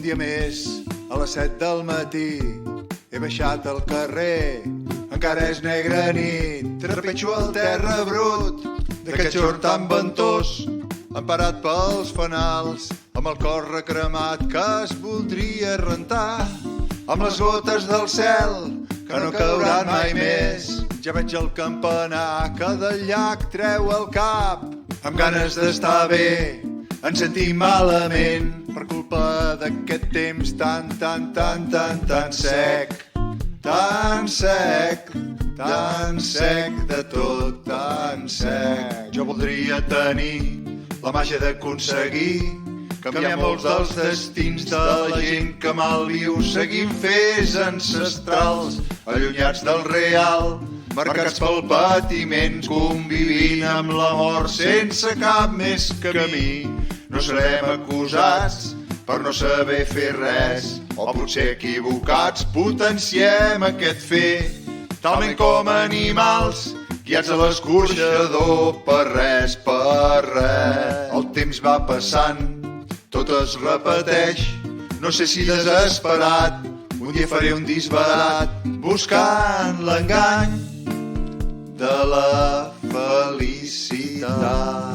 dia més, a les 7 del matí, he baixat al carrer, encara és negra nit, trepitjo el terra brut, d'aquest xort tan ventós, emparat pels fanals, amb el cor recremat que es voldria rentar, amb les gotes del cel, que no cauran mai més. Ja veig el campanar que del llac treu el cap, amb ganes d'estar bé, ens sentim malament, per culpa d'aquest temps tan sec, tan sec, tan sec de tot, tan sec. Jo voldria tenir la màgia d'aconseguir canviar molts dels destins de la gent que mal viu, seguint fets ancestrals, allunyats del real, marcats pel patiment, convivint amb la mort sense cap més camí. No serem acusats per no saber fer res, o potser equivocats potenciem aquest fet, talment com animals, guiats a l'escorxador, per res, per res. El temps va passant, tot es repeteix, no sé si desesperat, un dia faré un disbarat, buscant l'engany de la felicitat.